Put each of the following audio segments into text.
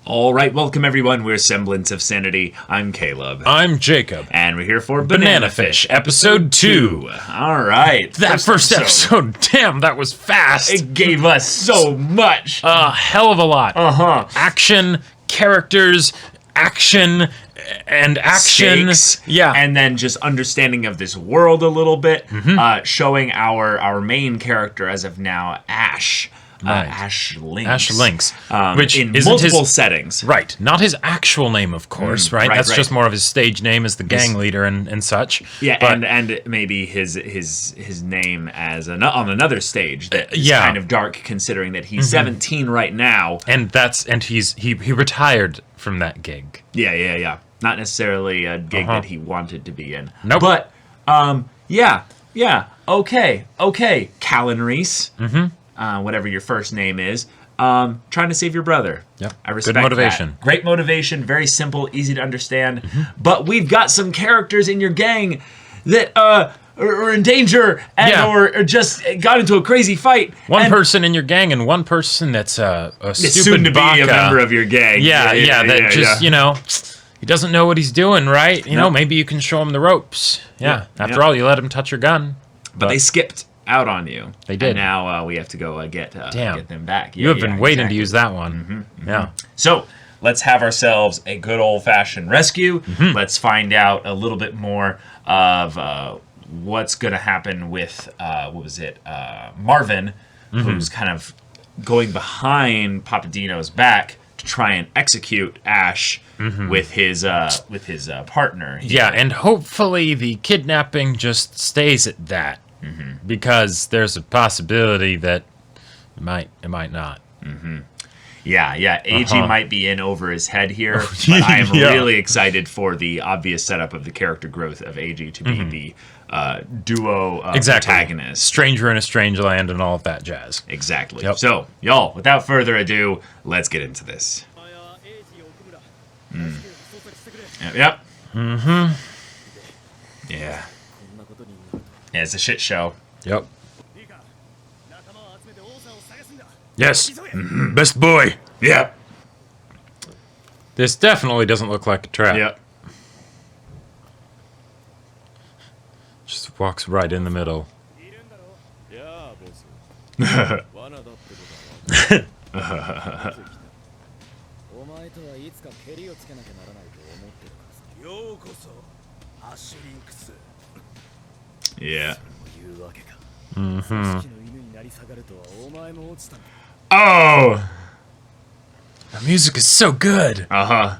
All right, welcome everyone. We're Semblance of Sanity. I'm Caleb. I'm Jacob. And we're here for Banana Fish, episode 2. All right. That first episode, damn, that was fast. It gave us so much. A hell of a lot. Uh-huh. Action, characters, action, and action. Stakes, yeah. And then just understanding of this world a little bit. Showing our main character as of now, Ash. Right. Ash Lynx. Ash Lynx. Which in multiple settings. Right. Not his actual name, of course, right? That's just more of his stage name as the gang leader and such. Yeah, but, and maybe his name as on another stage that is kind of dark, considering that he's 17 right now. And he retired from that gig. Yeah. Not necessarily a gig that he wanted to be in. Nope. But yeah. Okay. Callan Reese. Whatever your first name is, trying to save your brother. Yep. I respect Good motivation. that. Great motivation, very simple, easy to understand. But we've got some characters in your gang that are in danger and or just got into a crazy fight. One person in your gang and one person that's a stupid soon to baka. be a member of your gang. You know, he doesn't know what he's doing, right? You know, maybe you can show him the ropes. Yeah. After all, you let him touch your gun. But they skipped out on you. They did. And now we have to go get them back. You have been waiting to use that one. Yeah. So let's have ourselves a good old-fashioned rescue. Let's find out a little bit more of what's going to happen with, Marvin, who's kind of going behind Papadino's back to try and execute Ash with his partner. Yeah, and hopefully the kidnapping just stays at that. Because there's a possibility that it might not. Yeah. Eiji might be in over his head here, but I am really excited for the obvious setup of the character growth of Eiji to be the duo protagonist. Stranger in a strange land and all of that jazz. Exactly. Yep. So, y'all, without further ado, let's get into this. Yep. Yeah. Yeah, it's a shit show. Yep. Yes. Best boy. Yep. This definitely doesn't look like a trap. Yep. Just walks right in the middle. Yeah. Oh! The music is so good. Whoa.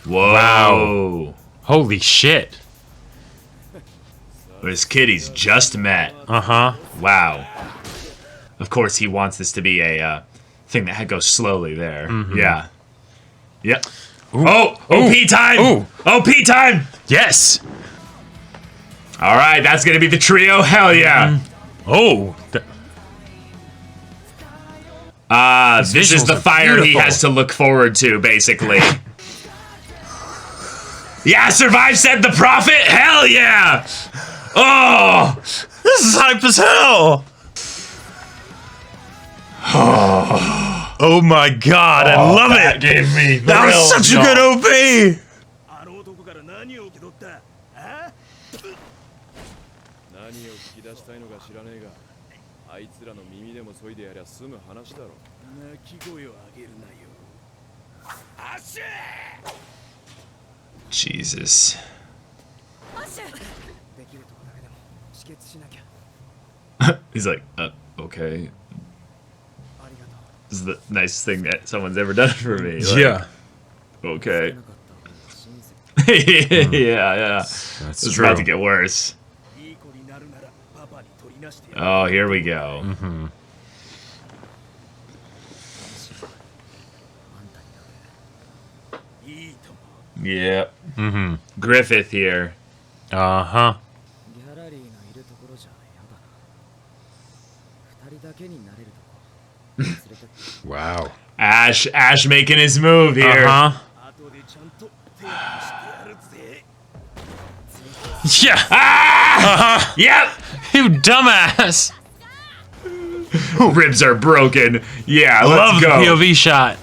Wow. Holy shit. This kid he's just met. Wow. Of course, he wants this to be a thing that goes slowly there. Yeah. Yep. Ooh. Oh! OP time! Ooh. OP time! Yes. All right, that's going to be the trio. Hell yeah. Oh. This is the fire he has to look forward to, basically. Yeah, survive, said the prophet. Hell yeah. Oh. This is hype as hell. Oh my god, I love it! Gave me that was such a good OP! Jesus. He's like, okay. This is the nicest thing that someone's ever done for me. Like, yeah. Okay. yeah. That's it's true. about to get worse. Oh, here we go. Yep. Griffith here. Wow. Ash making his move here. Yeah. Ah! Yep. You dumbass. Ribs are broken. Yeah, Love let's go. POV shot.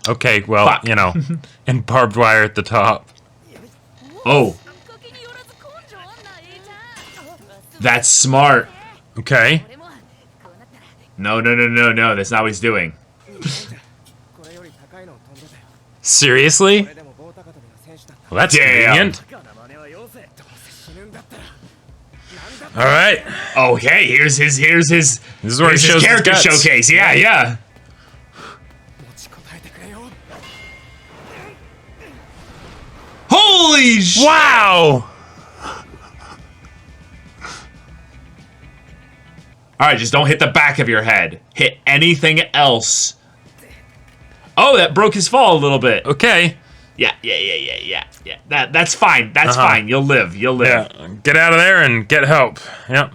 Okay, well, Fuck. you know, and barbed wire at the top. Oh, that's smart. Okay. No, no, no, no, no. That's not what he's doing. Seriously? Well, that's Damn. convenient. All right. Okay, here's his This is where he here's shows his his character guts. showcase. Yeah, yeah. Holy shit! Wow. All right, just don't hit the back of your head. Hit anything else. Oh, that broke his fall a little bit. Okay. Yeah. That's fine. That's fine. You'll live. You'll live. Yeah. Get out of there and get help. Yep.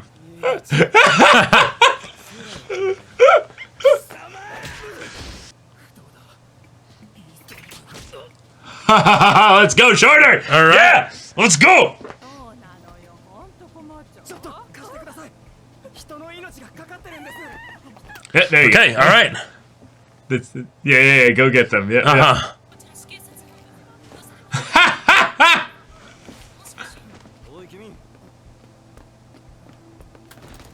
Let's go, shorter. All right. Yeah, let's go. Yeah, there you Okay. go. All right. Yeah. Go get them. Yeah. Uh-huh. おい君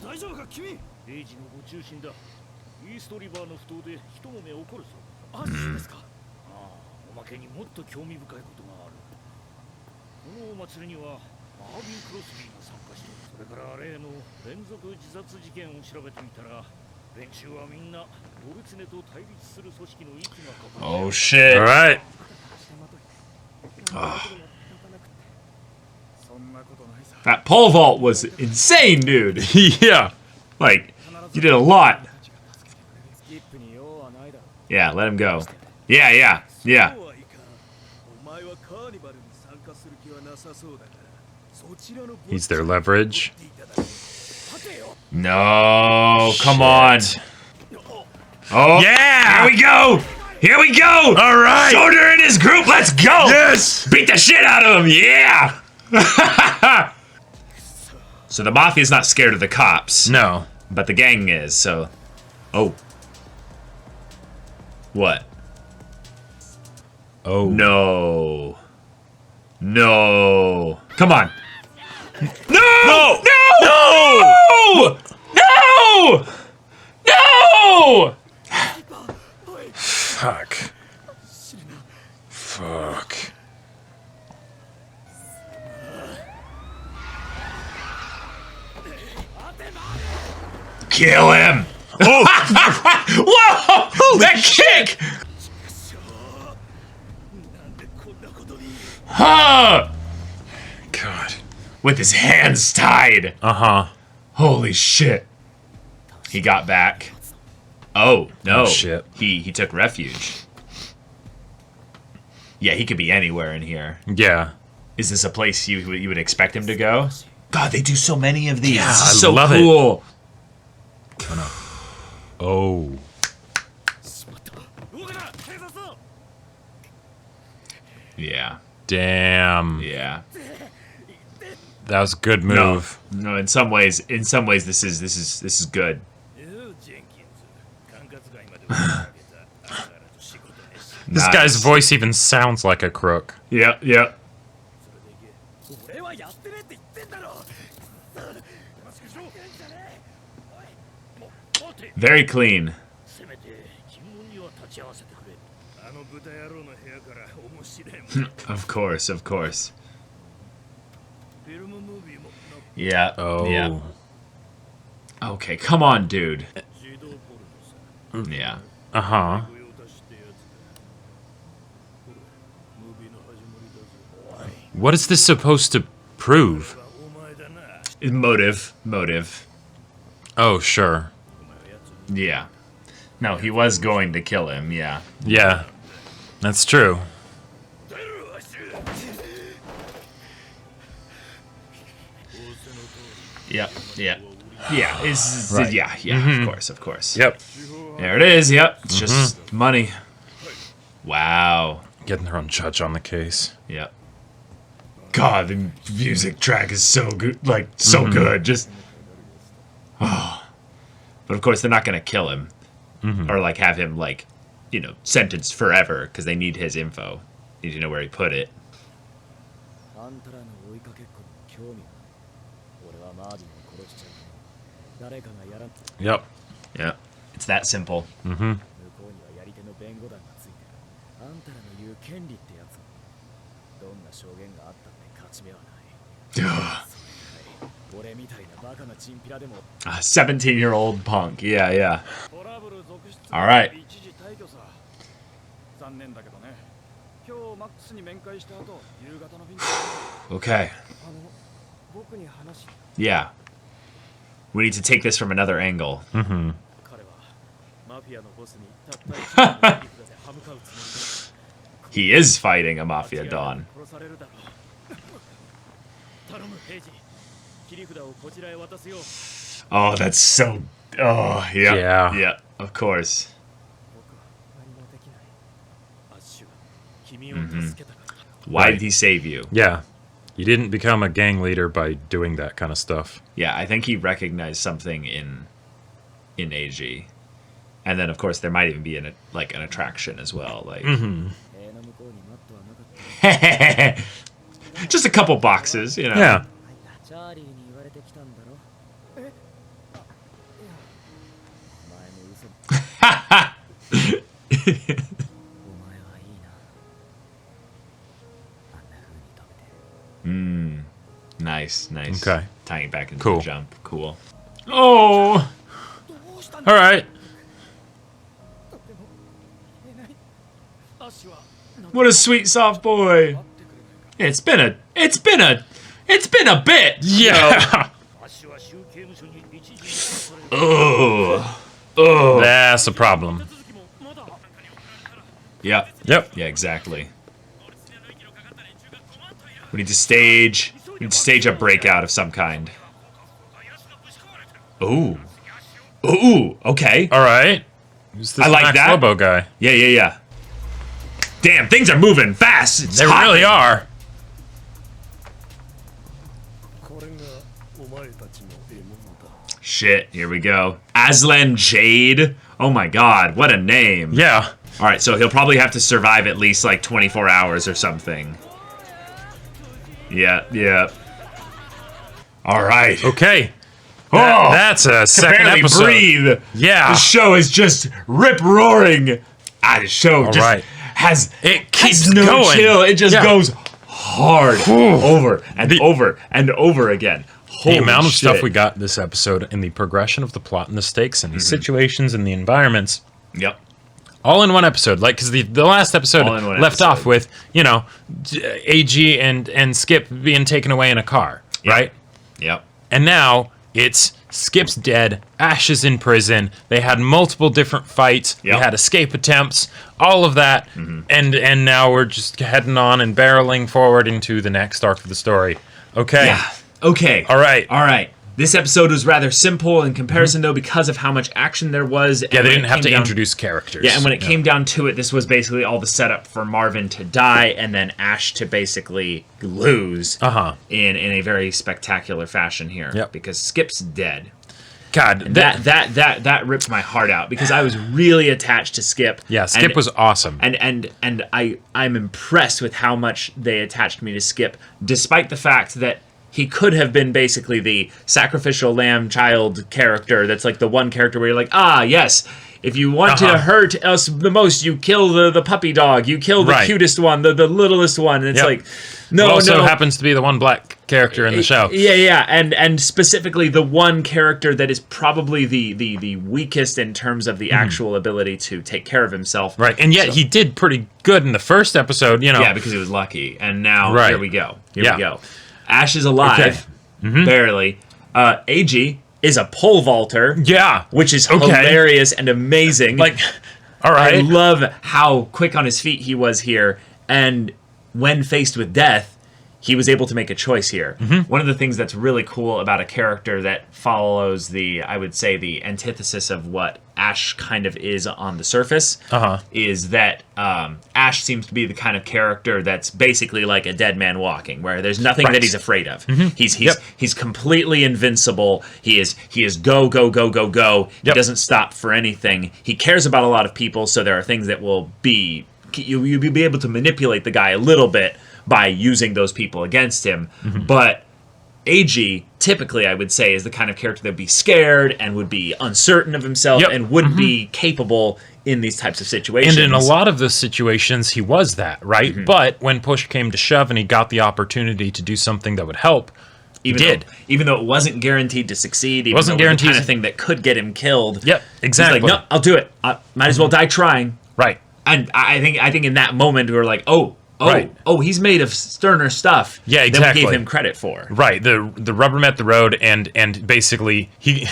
大丈夫か君エイジのご中心だイーストリバーの不当で一揉め起こるぞあそうですかああおまけにもっと興味深いことがあるこのお祭りにはマービン・クロスビーが参加してそれから例の連続自殺事件を調べてみたら連中はみんなドルツネと対立する組織の息がかかって Oh shit. All right. That pole vault was insane, dude. Yeah. Like, you did a lot. スキップに用はないだろ Yeah, let him go. Yeah. そうはいかんお前はカーニバルに参加する気はなさそうだからそちらの He's their leverage. No, come on. Oh, Yeah. Here we go. All right. Shorter and his group, let's go. Yes. Beat the shit out of him. Yeah. So the mafia's not scared of the cops. No. But the gang is, so... Oh. What? Oh. No. No. Come on. No! No! No! No! No! Fuck. Fuck. Kill him! Oh. Whoa! That kick! Huh! God. With his hands tied. Uh-huh. Holy shit. He got back. Oh, no. Oh, shit. He took refuge. Yeah, he could be anywhere in here. Yeah. Is this a place you would expect him to go? God, they do so many of these. Yeah, This is I so love it. cool. Oh. 動くな警察 Yeah. Damn. Yeah. That was a good move. No, in some ways this is good. ジェンキンズ管轄外まで追いかけただからと仕事ねし This Nice. guy's voice even sounds like a crook. Yep. それでいけ俺はやってねえって言ってんだろマスクしろじゃねえおいもう待て Very clean. せめて尋問には立ち会わせてくれあの豚野郎の部屋から面白いもん Of course. フィルムムービーも Yeah. Oh. Yeah. Okay, come on, dude. 児童ポルノさ Yeah. Uh-huh. 御用達ってやつだほらムービーの始まりだぞ What is this supposed to prove? お前だな Motive. Oh, sure. お前はやつ Yeah. No, he was going to kill him. Yeah. Yeah. That's true. 出るわし Yep. Yeah. Right. Yeah. Of course. Yep. There it is. Yep. It's just money. Wow. Getting their own judge on the case. Yep. God, the music track is so good, like so good. Just but of course they're not gonna kill him or like have him like sentenced forever because they need his info. Need to know where he put it. Yep. Yeah, it's that simple. Mm-hmm. Ugh. A 17-year-old punk. Yeah. All right. Okay. Yeah. We need to take this from another angle. Mm-hmm. He is fighting a mafia don. Oh, that's so... Oh, yeah. Yeah, of course. Why did he save you? Yeah. You didn't become a gang leader by doing that kind of stuff. Yeah, I think he recognized something in Eiji. And then, of course, there might even be an attraction as well. Like, just a couple boxes, Yeah. Nice. Okay. Tying it back into Cool. the jump. Cool. Oh! All right. What a sweet, soft boy. It's been a bit. Yeah. Oh. That's a problem. Yep. Yep. Yeah, exactly. We need to stage a breakout of some kind. Ooh, okay. All right. Who's this I like Max that. Lobo guy? Yeah. Damn, things are moving fast. It's They hot. really are. Shit, here we go. Aslan Jade. Oh my god, what a name. Yeah. All right, so he'll probably have to survive at least like 24 hours or something. Yeah. All right. Okay. Oh, That's a can second barely episode. breathe. Yeah. The show is just rip-roaring. The show just right. has keeps no going. chill. It just Yeah. goes hard over and over and over again. The amount of shit. stuff we got this episode and the progression of the plot and the stakes and the situations and the environments. Yep. All in one episode. Like, because the last episode All in one left episode. off with, Eiji and Skip being taken away in a car, right? Yep. And now it's Skip's dead, Ash is in prison, they had multiple different fights, Yep. they had escape attempts, all of that, and now we're just heading on and barreling forward into the next arc of the story. Okay. Yeah. Okay. All right. This episode was rather simple in comparison, though, because of how much action there was. Yeah, they didn't have to introduce characters. Yeah, and when it came down to it, this was basically all the setup for Marvin to die and then Ash to basically lose in a very spectacular fashion here. Yep. Because Skip's dead. God, And that ripped my heart out because I was really attached to Skip. yeah, Skip was awesome. And I'm impressed with how much they attached me to Skip, despite the fact that he could have been basically the sacrificial lamb child character that's like the one character where you're like, yes, if you want to hurt us the most, you kill the puppy dog, you kill the cutest one, the littlest one. And it's like, no, Who also happens to be the one black character in the show. Yeah, and specifically the one character that is probably the weakest in terms of the actual ability to take care of himself. Right, and yet he did pretty good in the first episode, Yeah, because he was lucky. And now, here we go. Here we go. Ash is alive, barely. Eiji is a pole vaulter. Yeah. Which is hilarious and amazing. Like, all right. I love how quick on his feet he was here. And when faced with death, he was able to make a choice here. One of the things that's really cool about a character that follows I would say, the antithesis of what Ash kind of is on the surface, is that Ash seems to be the kind of character that's basically like a dead man walking, where there's nothing that he's afraid of. He's completely invincible. He is go, go, go, go, go. He doesn't stop for anything. He cares about a lot of people, so there are things that will be... You'll be able to manipulate the guy a little bit by using those people against him. But Eiji, typically, I would say, is the kind of character that would be scared and would be uncertain of himself and wouldn't be capable in these types of situations. And in a lot of those situations, he was that, right? But when push came to shove and he got the opportunity to do something that would help, even though it wasn't guaranteed to succeed, even wasn't though it was guaranteed the kind of thing that could get him killed. Yep, exactly. He's like, no, I'll do it. I might as well die trying. Right. And I think in that moment we were like, he's made of sterner stuff. Yeah, exactly. Than we gave him credit for. Right. The rubber met the road, and basically he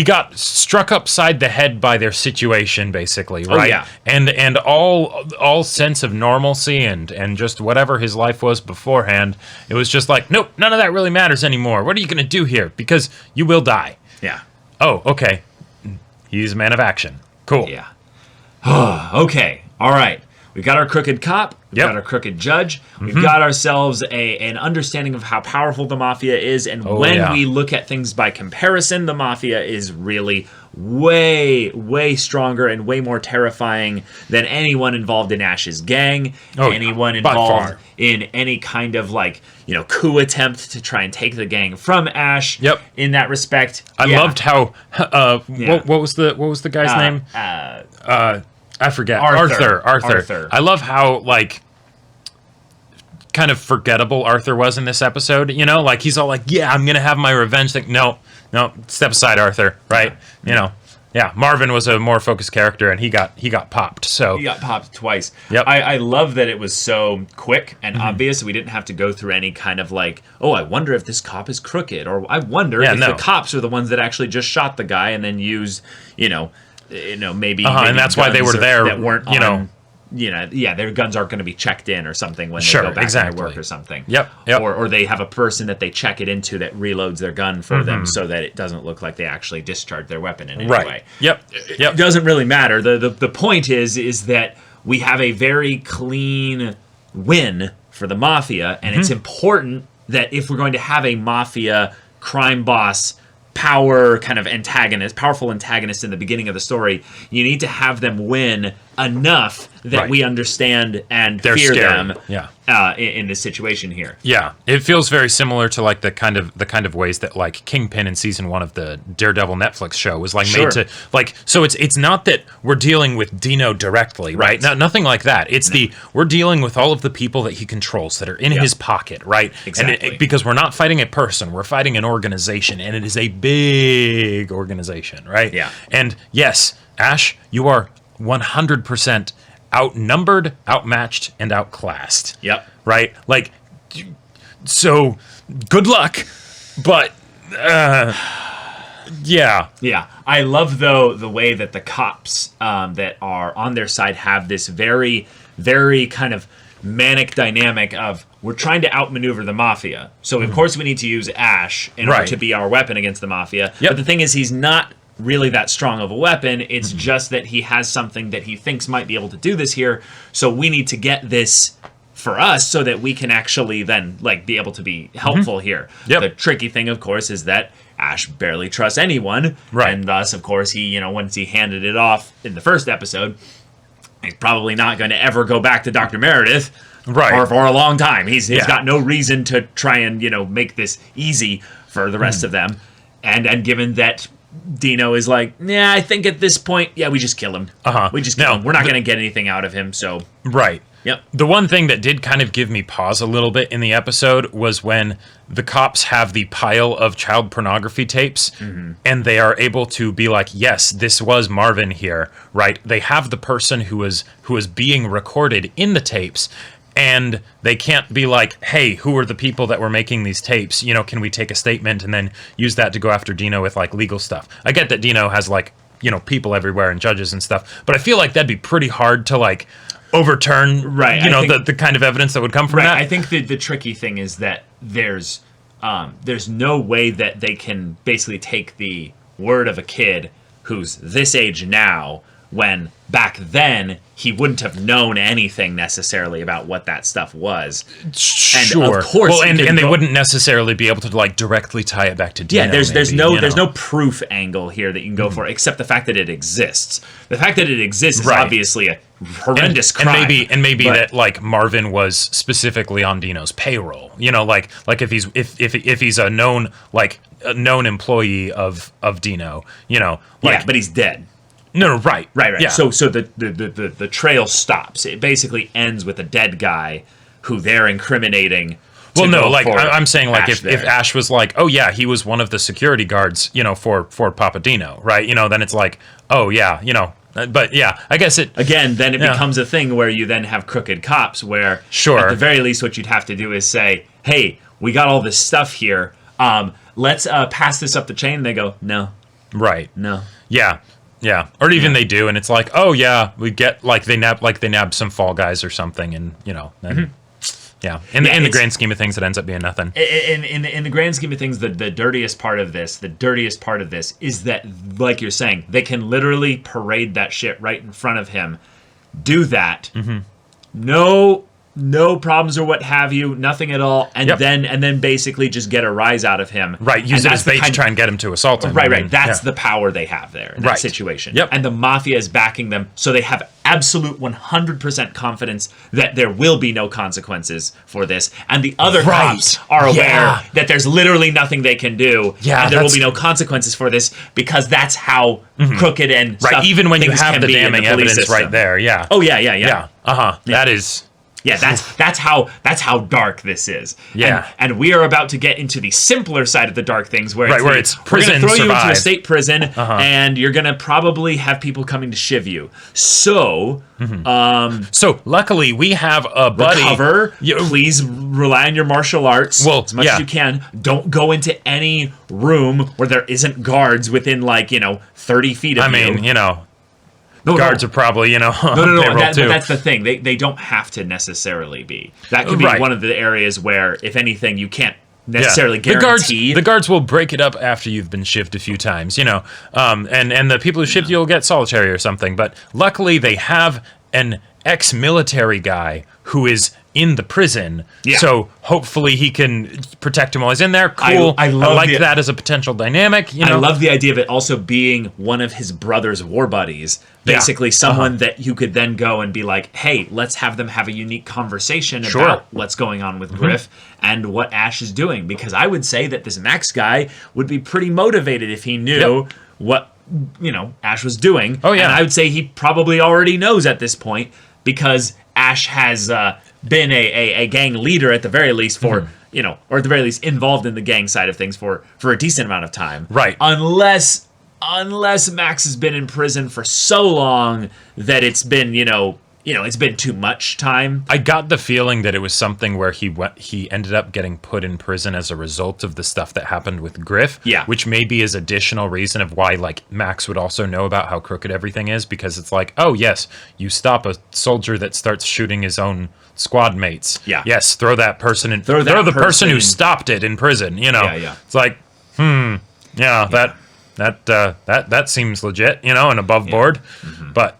got struck upside the head by their situation, basically. Right. Yeah. And all sense of normalcy and just whatever his life was beforehand, it was just like, nope, none of that really matters anymore. What are you gonna do here? Because you will die. Yeah. Oh, okay. He's a man of action. Cool. Yeah. Okay. All right. We've got our crooked cop. We've got our crooked judge. We've got ourselves an understanding of how powerful the Mafia is. And when we look at things by comparison, the Mafia is really way, way stronger and way more terrifying than anyone involved in Ash's gang. Anyone involved in any kind of coup attempt to try and take the gang from Ash. In that respect. I loved how what was the guy's name? I forget. Arthur. I love how, kind of forgettable Arthur was in this episode. He's all like, yeah, I'm going to have my revenge. No, step aside, Arthur, right? Marvin was a more focused character, and he got popped. So he got popped twice. Yep. I love that it was so quick and obvious. We didn't have to go through any kind of I wonder if this cop is crooked, or I wonder if the cops are the ones that actually just shot the guy and then used, maybe and that's why they were there. That weren't their guns aren't going to be checked in or something when they go back to their work or something. Yep. Or they have a person that they check it into that reloads their gun for them so that it doesn't look like they actually discharged their weapon in any way. Yep. It doesn't really matter. The point is that we have a very clean win for the Mafia, and it's important that if we're going to have a Mafia crime boss powerful antagonist in the beginning of the story, you need to have them win enough that we understand and they're fear scary. them in this situation here. Yeah, it feels very similar to the kind of ways that Kingpin in season 1 of the Daredevil Netflix show was made to so it's not that we're dealing with Dino directly, right? Nothing like that. It's we're dealing with all of the people that he controls that are in his pocket, right? Exactly. And because we're not fighting a person, we're fighting an organization, and it is a big organization, right? Yeah. And yes, Ash, you are 100% outnumbered, outmatched, and outclassed. Yep. Right? So, good luck, but, yeah. Yeah. I love, though, the way that the cops that are on their side have this very, very kind of manic dynamic of, we're trying to outmaneuver the Mafia. So, of course, we need to use Ash in order to be our weapon against the Mafia. Yep. But the thing is, he's not really that strong of a weapon. It's just that he has something that he thinks might be able to do this here. So we need to get this for us so that we can actually then be able to be helpful here. Yep. The tricky thing, of course, is that Ash barely trusts anyone. Right. And thus, of course, he, once he handed it off in the first episode, he's probably not going to ever go back to Dr. Meredith. Right. Or for a long time. He's got no reason to try and, make this easy for the rest of them. And given that Dino is I think at this point, we just kill him. We just kill him. We're not going to get anything out of him, so... Right. Yep. The one thing that did kind of give me pause a little bit in the episode was when the cops have the pile of child pornography tapes, and they are able to be like, yes, this was Marvin here, right? They have the person who was being recorded in the tapes, and they can't be like, hey, who are the people that were making these tapes? Can we take a statement and then use that to go after Dino with legal stuff? I get that Dino has people everywhere and judges and stuff, but I feel like that'd be pretty hard to overturn, Right, you I know, think- the kind of evidence that would come from Right. that. I think the tricky thing is that there's no way that they can basically take the word of a kid who's this age now, when back then he wouldn't have known anything necessarily about what that stuff was. Sure. of course, well, you and could they go- wouldn't necessarily be able to like directly tie it back to Dino. Yeah, there's maybe, no you there's know? no proof angle here that you can go for, except the fact that it exists. The fact that it exists is Right. obviously a horrendous crime. And maybe but- that like Marvin was specifically on Dino's payroll. You know, like if he's a known employee of Dino. You know, like yeah, but he's dead. no, right. Right. Yeah. So the trail stops. It basically ends with a dead guy who they're incriminating. Well, no, go like for I'm saying, like if there. Ash was like, oh yeah, he was one of the security guards, you know, for Papa Dino, right? You know, then it's like, oh yeah, you know, but yeah, I guess it. Again, then it Yeah. becomes a thing where you then have crooked cops where, Sure. at the very least, what you'd have to do is say, hey, we got all this stuff here. Let's pass this up the chain. And they go, no, Right. no. Yeah. Yeah. Or even they do, and it's like, oh yeah, we get like they nab some Fall Guys or something, and you know, then yeah. In the it's- grand scheme of things, it ends up being nothing. In the grand scheme of things, the dirtiest part of this is that, like you're saying, they can literally parade that shit right in front of him, do that, no problems or what have you, nothing at all, and Yep. then basically just get a rise out of him. Right. Use And it as that's the bait to kind- try and get him to assault him. I Right. mean, That's yeah. the power they have there in that Right. situation. Yep. And the mafia is backing them, so they have absolute 100% confidence that there will be no consequences for this. And the other Right. cops are aware Yeah. that there's literally nothing they can do, Yeah, and there will that's- be no consequences for this because that's how crooked and Right. stuff Even when you things have can the be in damning police evidence system. right there. Yeah. Oh yeah. Yeah. That is. Yeah, that's how dark this is. Yeah. and we are about to get into the simpler side of the dark things, where Right, where the- it's we're gonna prison, throw you into survive. a state prison, and you're gonna probably have people coming to shiv you. So So luckily we have a buddy. recover. You- Please rely on your martial arts Well, as much yeah. as you can. Don't go into any room where there isn't guards within 30 feet of I you. mean, you know, No, guards are probably, you know, on no. payroll But too. that's the thing. They don't have to necessarily be. That could be Right. one of the areas where, if anything, you can't necessarily The guarantee. guards will break it up after you've been shivved a few times, you know. And the people who shivved you will get solitary or something. But luckily they have an ex-military guy who is in the prison. Yeah. So hopefully he can protect him while he's in there. Cool. I love like the- that as a potential dynamic, you know. I love the idea of it also being one of his brother's war buddies. Yeah. Basically, someone that you could then go and be like, hey, let's have them have a unique conversation Sure. about what's going on with Griff and what Ash is doing. Because I would say that this Max guy would be pretty motivated if he knew what, Ash was doing. Oh, yeah. And I would say he probably already knows at this point, because Ash has been a gang leader at the very least for, or at the very least involved in the gang side of things for a decent amount of time. Right. Unless Max has been in prison for so long that it's been, it's been too much time. I got the feeling that it was something where he ended up getting put in prison as a result of the stuff that happened with Griff. Yeah. Which maybe is additional reason of why Max would also know about how crooked everything is, because it's like, oh yes, you stop a soldier that starts shooting his own squad mates. Yeah. Yes, throw that person in. Throw the person person who in- stopped it in prison. You know. Yeah. It's like, yeah. That seems legit. And above board, but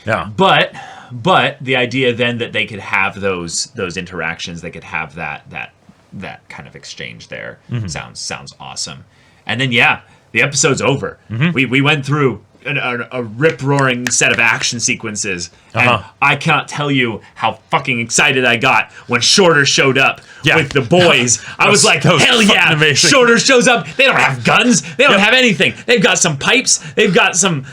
yeah. But the idea then that they could have those interactions, they could have that kind of exchange there sounds awesome. And then the episode's over. We went through a rip-roaring set of action sequences, and I cannot tell you how fucking excited I got when Shorter showed up with the boys. I was like, that was hell fucking yeah! amazing. Shorter shows up. They don't have guns. They don't have anything. They've got some pipes. They've got some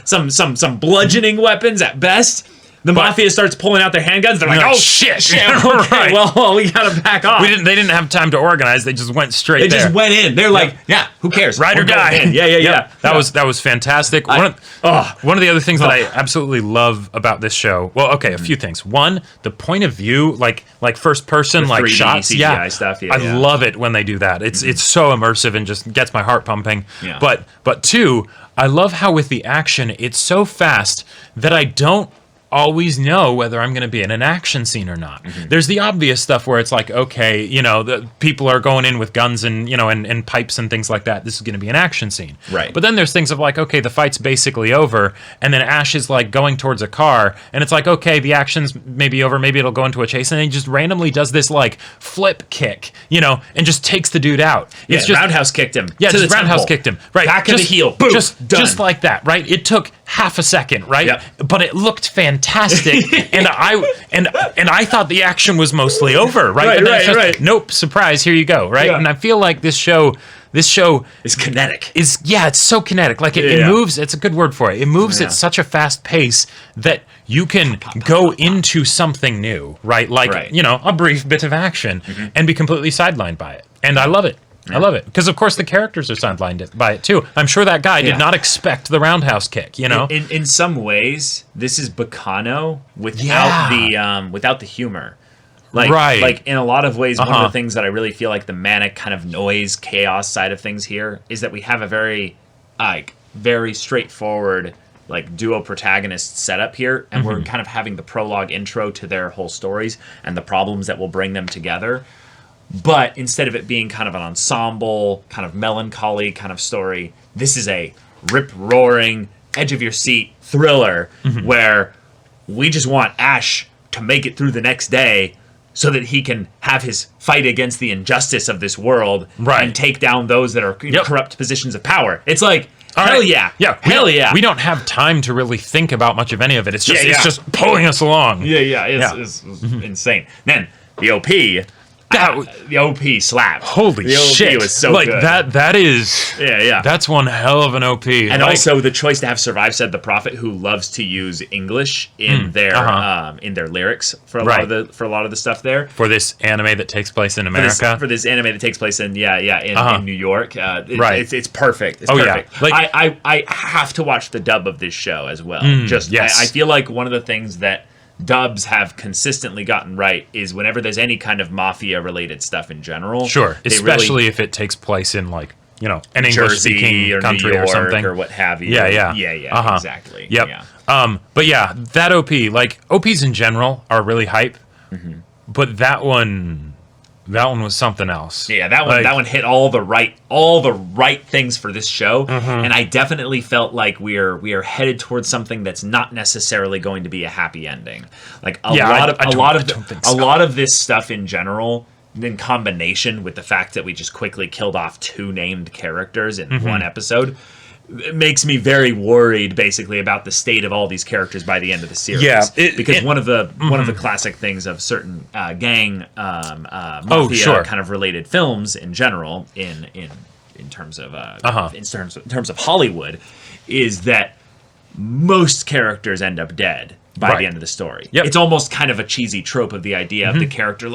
bludgeoning weapons at best. The mafia starts pulling out their handguns. They're like, No, "Oh shit! Okay, Right. well, we gotta back off." They didn't have time to organize. They just went straight They there. just went in. They're like, "Yeah, who cares? Ride or We're going die." in." Yeah. That was fantastic. One of the other things that I absolutely love about this show. Well, okay, a few things. One, the point of view, like first person, The like 3D shots. CGI stuff, yeah, I yeah. love it when they do that. It's so immersive and just gets my heart pumping. Yeah. But two, I love how with the action, it's so fast that I don't always know whether I'm going to be in an action scene or not. There's the obvious stuff where it's like, okay, the people are going in with guns and, and pipes and things like that. This is going to be an action scene. Right. But then there's things of like, okay, the fight's basically over, and then Ash is like going towards a car, and it's like, okay, the action's maybe over, maybe it'll go into a chase, and then he just randomly does this like flip kick, and just takes the dude out. It's just roundhouse kicked him. Yeah, to just the roundhouse temple. kicked him. Right. Back of the heel. Boom. Just like that, right? It took half a second, right? Yep. But it looked fantastic, and I thought the action was mostly over, right? Right, And then it's right, just, nope, surprise, here you go, right? Yeah. And I feel like this show It's kinetic. it's so kinetic. Like it moves. It's a good word for it. It moves at such a fast pace that you can go into something new, right? Like a brief bit of action, and be completely sidelined by it. And I love it. I love it because, of course, the characters are sidelined by it too. I'm sure that guy did not expect the roundhouse kick. In some ways, this is Bacano without the humor. Like in a lot of ways, one of the things that I really feel like the manic kind of noise chaos side of things here is that we have a very straightforward duo protagonist setup here, and we're kind of having the prologue intro to their whole stories and the problems that will bring them together. But instead of it being kind of an ensemble, kind of melancholy kind of story, this is a rip-roaring, edge-of-your-seat thriller where we just want Ash to make it through the next day so that he can have his fight against the injustice of this world and take down those that are in corrupt positions of power. It's like, hell yeah. Yeah. Hell yeah. We don't have time to really think about much of any of it. It's just pulling us along. It's insane. Then, the OP... the OP slapped. Holy the OP shit! Was so good. That is That's one hell of an OP. And also the choice to have Survive Said the Prophet, who loves to use English in their lyrics for a lot of the stuff there. For this anime that takes place in America. For this anime that takes place in New York. It's perfect. It's perfect. Yeah. I have to watch the dub of this show as well. I feel like one of the things that dubs have consistently gotten right is whenever there's any kind of mafia related stuff in general. Sure, especially if it takes place in an English speaking country or something or what have you. Yeah, exactly. Yep. Yeah. But yeah, that OP, OPs in general are really hype, but that one was something else. Yeah, that one hit all the right things for this show, and I definitely felt like we are headed towards something that's not necessarily going to be a happy ending. A lot of this stuff in general, in combination with the fact that we just quickly killed off 2 named characters in one episode, it makes me very worried, basically, about the state of all these characters by the end of the series. Yeah, because one of the classic things of certain gang mafia kind of related films in general, in terms of in terms of Hollywood, is that most characters end up dead by the end of the story. Yep. It's almost kind of a cheesy trope of the idea of the character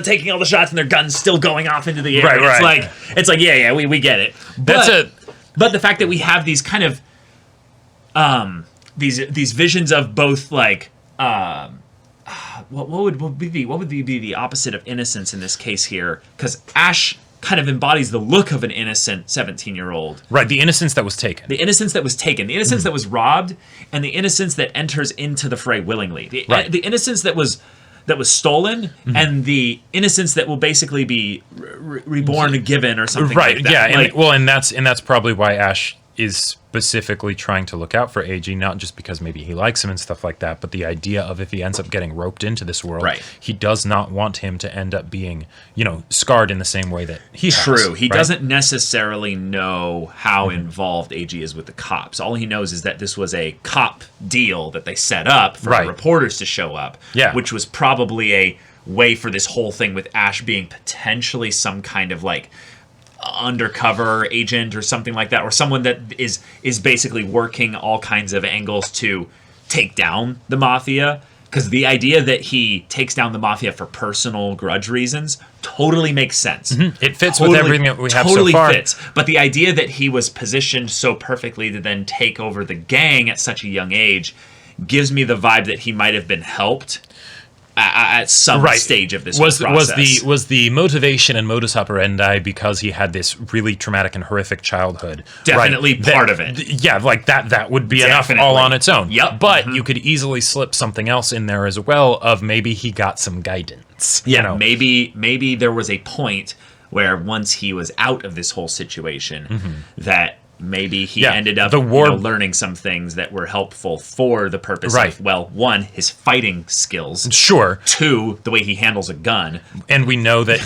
taking all the shots and their guns still going off into the air. Right. It's like we get it. But the fact that we have these kind of these visions of both what would be the opposite of innocence in this case here? Because Ash kind of embodies the look of an innocent 17-year-old. Right, the innocence that was taken. The innocence that was taken, the innocence that was robbed, and the innocence that enters into the fray willingly. The innocence that was stolen, and the innocence that will basically be reborn, given, or something like that. Yeah, and that's probably why Ash is specifically trying to look out for Eiji, not just because maybe he likes him and stuff like that, but the idea of if he ends up getting roped into this world, he does not want him to end up being, scarred in the same way that he has. True. He doesn't necessarily know how involved Eiji is with the cops. All he knows is that this was a cop deal that they set up for the reporters to show up, which was probably a way for this whole thing with Ash being potentially some kind of undercover agent or something like that, or someone that is basically working all kinds of angles to take down the mafia. Because the idea that he takes down the mafia for personal grudge reasons totally makes sense. It fits with everything that we have so far. Fits. But the idea that he was positioned so perfectly to then take over the gang at such a young age gives me the vibe that he might have been helped at some stage of this process. Was the motivation and modus operandi because he had this really traumatic and horrific childhood? Definitely part of it. Yeah, like that would be enough all on its own. Yep. But you could easily slip something else in there as well of maybe he got some guidance. Yeah, you know? maybe there was a point where once he was out of this whole situation that maybe he ended up learning some things that were helpful for the purpose of, well, one, his fighting skills. Sure. Two, the way he handles a gun. And we know that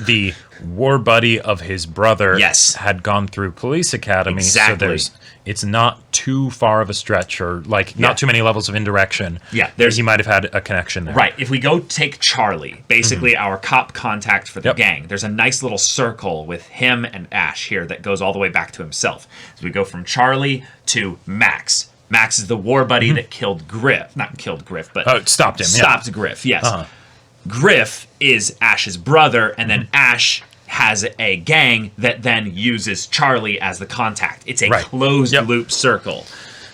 the war buddy of his brother had gone through police academy. Exactly. So it's not too far of a stretch or not too many levels of indirection. Yeah. He might have had a connection there. Right. If we go take Charlie, basically our cop contact for the gang, there's a nice little circle with him and Ash here that goes all the way back to himself. So we go from Charlie to Max. Max is the war buddy that killed Griff. Not killed Griff, but stopped him. Stopped Griff, yes. Griff is Ash's brother, and then Ash has a gang that then uses Charlie as the contact. It's a closed loop circle.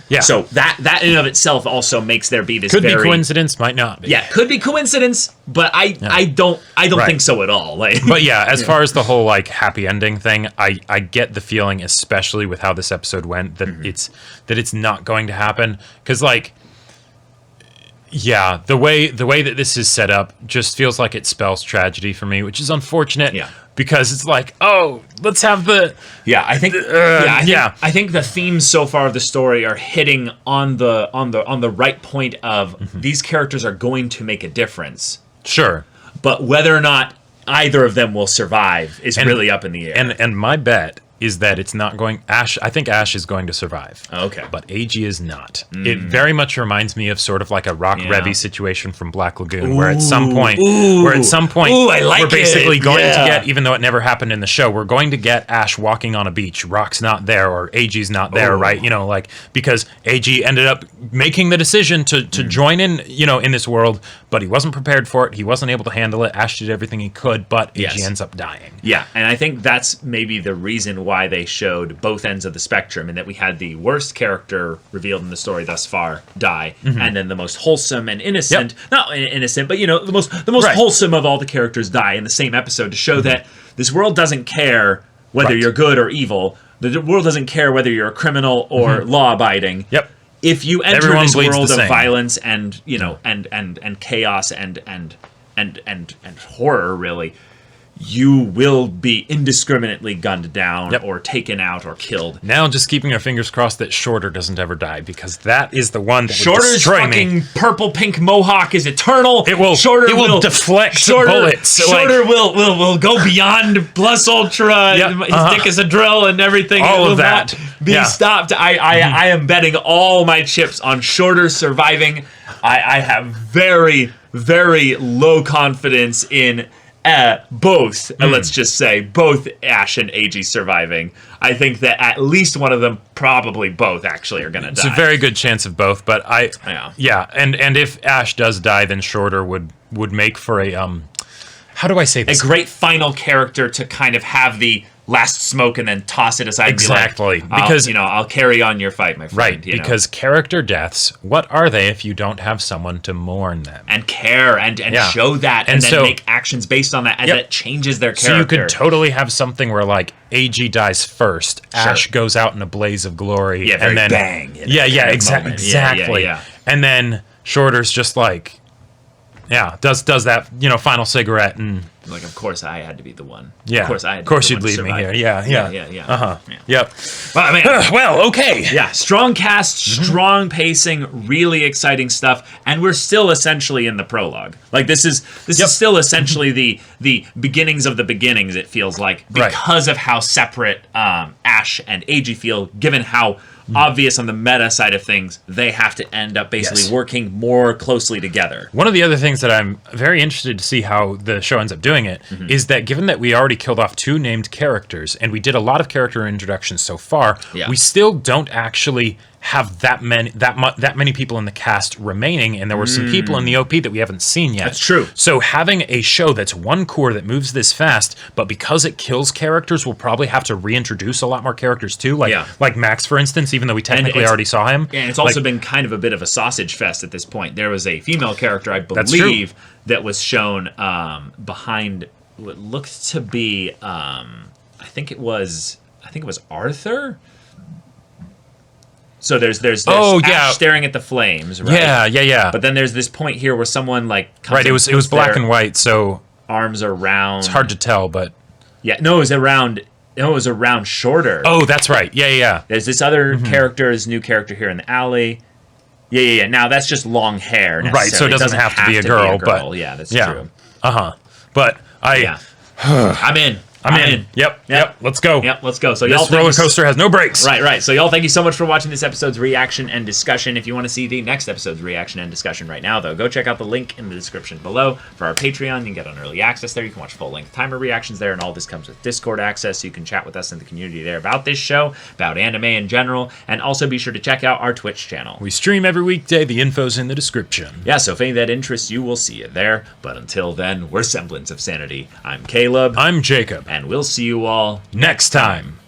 Yeah. So that in and of itself also makes there be this could be coincidence, might not be. Yeah, could be coincidence, but I don't think so at all. Like, but yeah, as far as the whole like happy ending thing, I get the feeling, especially with how this episode went, that it's not going to happen because like. Yeah, the way that this is set up just feels like it spells tragedy for me, which is unfortunate. Yeah. Because it's like, oh, let's have the I think the themes so far of the story are hitting on the right point of these characters are going to make a difference. Sure, but whether or not either of them will survive is really up in the air. And my bet is that it's not going... I think Ash is going to survive. Okay. But Eiji is not. It very much reminds me of sort of like a Rock Revy situation from Black Lagoon, where at some point we're basically going to get, even though it never happened in the show, we're going to get Ash walking on a beach. Rock's not there, or Eiji's not there, right? You know, like, because Eiji ended up making the decision to join in, you know, in this world, but he wasn't prepared for it. He wasn't able to handle it. Ash did everything he could, but Eiji ends up dying. Yeah, and I think that's maybe the reason why they showed both ends of the spectrum, and that we had the worst character revealed in the story thus far die, and then the most wholesome and innocent, not innocent, but you know, the most wholesome of all the characters die in the same episode to show that this world doesn't care whether you're good or evil. The world doesn't care whether you're a criminal or law-abiding. Yep. If you enter this world of violence and you know and chaos and horror, really, you will be indiscriminately gunned down or taken out or killed. Now, just keeping our fingers crossed that Shorter doesn't ever die, because that is the one that Shorter's would destroy fucking me. purple pink mohawk is eternal. It will deflect bullets. Shorter will go beyond plus ultra. His dick is a drill and everything. All it will of that not be stopped. I am betting all my chips on Shorter surviving. I have very, very low confidence in both, let's just say, both Ash and Eiji surviving. I think that at least one of them, probably both, actually are going to die. It's a very good chance of both, but and if Ash does die, then Shorter would make for a how do I say this? A great final character to kind of have the last smoke and then toss it aside. Exactly. And be like, because I'll carry on your fight, my friend. Right. Because character deaths, what are they if you don't have someone to mourn them and care and show that and then make actions based on that, and that changes their character. So you could totally have something where like Eiji dies first, Ash goes out in a blaze of glory, and then bang. Exactly. And then Shorter's just like, does that, final cigarette, and like, of course I had to be the one. Yeah. Of course you'd leave me here. Yeah. Yep. Well, man, well, okay. Yeah, strong cast, strong pacing, really exciting stuff, and we're still essentially in the prologue. Like this is still essentially the beginnings of the beginnings, it feels like, because of how separate Ash and Eiji feel, given how obvious on the meta side of things, they have to end up basically working more closely together. One of the other things that I'm very interested to see how the show ends up doing it is that given that we already killed off 2 named characters, and we did a lot of character introductions so far, we still don't actually have that many people in the cast remaining, and there were some people in the OP that we haven't seen yet. That's true. So having a show that's one core that moves this fast, but because it kills characters, we'll probably have to reintroduce a lot more characters too. Like Max, for instance, even though we technically already saw him. And it's also been kind of a bit of a sausage fest at this point. There was a female character, I believe, that was shown behind what looked to be, I think it was Arthur. So there's Ash staring at the flames, right? Yeah. But then there's this point here where someone comes right. It was black and white, so arms around. It's hard to tell, but it was around shorter. Oh, that's right. Yeah. There's this other character, this new character here in the alley. Yeah. Now that's just long hair, right? So it doesn't have to be a girl, but yeah, that's true. But I'm in. I'm in. Yep. Let's go. Yep, let's go. So this roller coaster has no brakes. Right. So y'all, thank you so much for watching this episode's reaction and discussion. If you want to see the next episode's reaction and discussion right now, though, go check out the link in the description below for our Patreon. You can get on early access there. You can watch full-length timer reactions there, and all this comes with Discord access, so you can chat with us in the community there about this show, about anime in general, and also be sure to check out our Twitch channel. We stream every weekday. The info's in the description. Yeah, so if any of that interests you, we'll see it there. But until then, we're Semblance of Sanity. I'm Caleb. I'm Jacob. And we'll see you all next time.